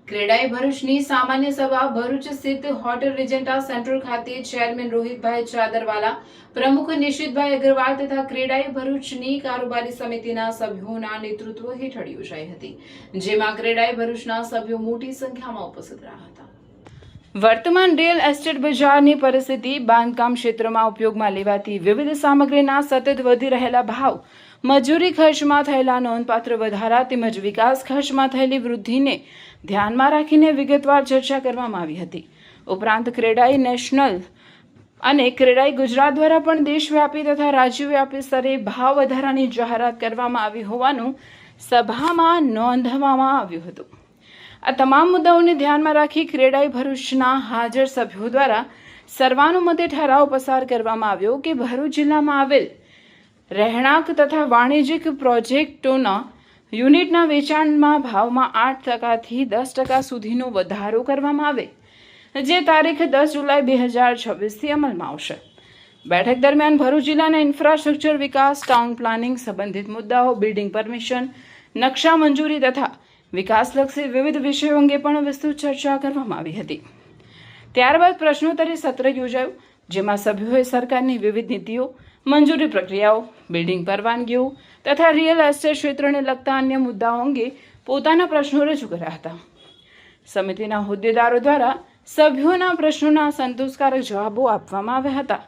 ક્રેડાઈ ભરૂચની સામાન્ય સભા ભરૂચ સ્થિત હોટેલ રેજેન્ટા સેન્ટ્રલ ખાતે ચેરમેન રોહિતભાઈ ચાદરવાલા, પ્રમુખ નિશિતભાઈ અગ્રવાલ તથા ક્રેડાઈ ભરૂચની કારોબારી સમિતિના સભ્યોના નેતૃત્વ હેઠળ યોજાઈ હતી, જેમાં ક્રેડાઈ ભરૂચના સભ્યો મોટી સંખ્યામાં ઉપસ્થિત રહ્યા હતા. વર્તમાન રિયલ એસ્ટેટ બજારની પરિસ્થિતિ, બાંધકામ ક્ષેત્રમાં ઉપયોગમાં લેવાતી વિવિધ સામગ્રીના સતત વધી રહેલા ભાવ, મજૂરી ખર્ચમાં થયેલા નોંધપાત્ર વધારા તેમજ વિકાસ ખર્ચમાં થયેલી વૃદ્ધિને ધ્યાનમાં રાખીને વિગતવાર ચર્ચા કરવામાં આવી હતી. ઉપરાંત ક્રેડાઈ નેશનલ અને ક્રેડાઈ ગુજરાત દ્વારા પણ દેશવ્યાપી તથા રાજ્યવ્યાપી સ્તરે ભાવ વધારાની જાહેરાત કરવામાં આવી હોવાનું સભામાં નોંધવામાં આવ્યું હતું. આ તમામ મુદ્દાઓને ધ્યાનમાં રાખી ક્રેડાઈ ભરૂચના હાજર સભ્યો દ્વારા સર્વાનુમતે ઠરાવ પસાર કરવામાં આવ્યો કે ભરૂચ જિલ્લામાં આવેલ રહેણાંક તથા વાણિજ્યિક પ્રોજેક્ટોના યુનિટના વેચાણમાં ભાવમાં 8% થી 10% સુધીનો વધારો કરવામાં આવે, જે તારીખ 10 જુલાઈ 2026થી અમલમાં આવશે. બેઠક દરમિયાન ભરૂચ જિલ્લાના ઇન્ફ્રાસ્ટ્રક્ચર વિકાસ, ટાઉન પ્લાનિંગ સંબંધિત મુદ્દાઓ, બિલ્ડિંગ પરમિશન, નકશા મંજૂરી તથા વિકાસલક્ષી વિવિધ વિષયો અંગે પણ વિસ્તૃત ચર્ચા કરવામાં આવી હતી. ત્યારબાદ પ્રશ્નોત્તરી સત્ર યોજાયું, જેમાં સભ્યોએ સરકારની વિવિધ નીતિઓ, મંજૂરી પ્રક્રિયાઓ, બિલ્ડિંગ પરવાનગીઓ તથા રિયલ એસ્ટેટ ક્ષેત્રને લગતા અન્ય મુદ્દાઓ અંગે પોતાના પ્રશ્નો રજૂ કર્યા હતા. સમિતિના હોદ્દેદારો દ્વારા સભ્યોના પ્રશ્નોના સંતોષકારક જવાબો આપવામાં આવ્યા હતા.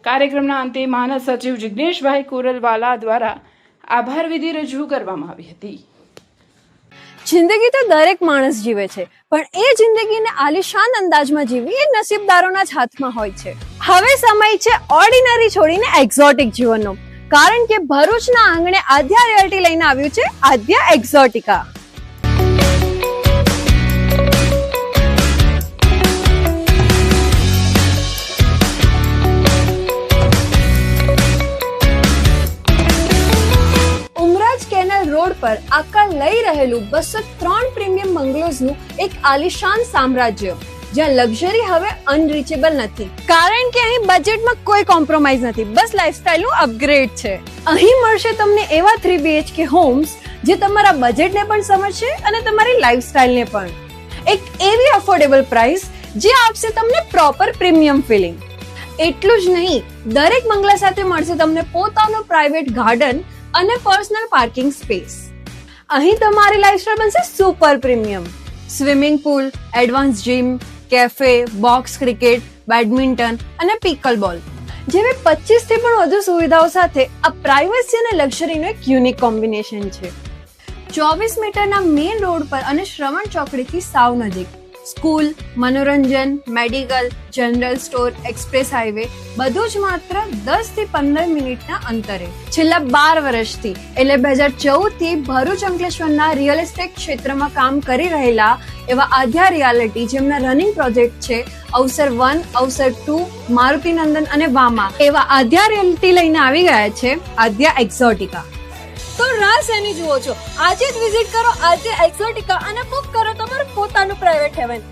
કાર્યક્રમના અંતે માનદ સચિવ જિગ્નેશભાઈ કોરલવાલા દ્વારા આભાર વિધિ રજૂ કરવામાં આવી હતી. જિંદગી તો દરેક માણસ જીવે છે, પણ એ જિંદગીને આલિશાન અંદાજમાં જીવવી એ નસીબદારોના જ હાથમાં હોય છે. હવે સમય છે ઓર્ડિનરી છોડીને એક્ઝોટિક જીવનનો, કારણ કે ભરૂચના આંગણે આદ્યા રિયલ્ટી લઈને આવ્યું છે આદ્યા એક્ઝોટિકા. રોડ પર આકાર લઈ રહેલું 203 પ્રીમિયમ બંગલોઝનું એક આલિશાન સામ્રાજ્ય, જ્યાં લક્ઝરી હવે અનરીચેબલ નથી, કારણ કે અહીં બજેટમાં કોઈ કોમ્પ્રોમાઇઝ નથી, બસ લાઇફસ્ટાઇલનું અપગ્રેડ છે. અહીં મળશે તમને એવા 3 BHK હોમ્સ જે તમારા બજેટને પણ સમજશે અને તમારી લાઇફસ્ટાઇલને પણ. એક એવી અફોર્ડેબલ પ્રાઇસ જે આપશે તમને પ્રોપર પ્રીમિયમ ફીલિંગ. એટલું જ નહીં, દરેક બંગલા સાથે મળશે તમને પોતાનો પ્રાઇવેટ ગાર્ડન અને પર્સનલ પાર્કિંગ સ્પેસ. અહીં તમારી લાઇફસ્ટાઇલ બનશે super premium. Swimming pool, advance gym, cafe, box cricket, badminton અને પિકલબોલ જેવી 25 થી પણ વધુ સુવિધાઓ સાથે આ પ્રાઇવસી અને લક્ઝરીનું એક યુનિક કોમ્બિનેશન છે. 24 મીટરના મેઇન રોડ પર અને શ્રવણ ચોકડીથી સાવ નજીક સ્કૂલ, મનોરંજન, medical, general store, express highway બધું જ માત્ર 10 થી 15 મિનિટના અંતરે. છેલ્લા 12 વર્ષથી એટલે 2014 થી ભરૂચ અંકલેશ્વરના રિયલ એસ્ટેટ ક્ષેત્રમાં કામ કરી રહેલા એવા આદ્યા રિયાલિટી, જેમના રનિંગ પ્રોજેક્ટ છે અવસર 1, અવસર 2, મારુતિનંદન અને વામા, એવા આદ્યા રિયાલિટી લઈને આવી ગયા છે આદ્યા એક્ઝોટિકા. તો રાહ શેની જુઓ છો? આજે જ વિઝિટ કરો આદ્યા એક્ઝોટિકા અને બુક કરો તમારું પોતાનું પ્રાઇવેટ હેવન.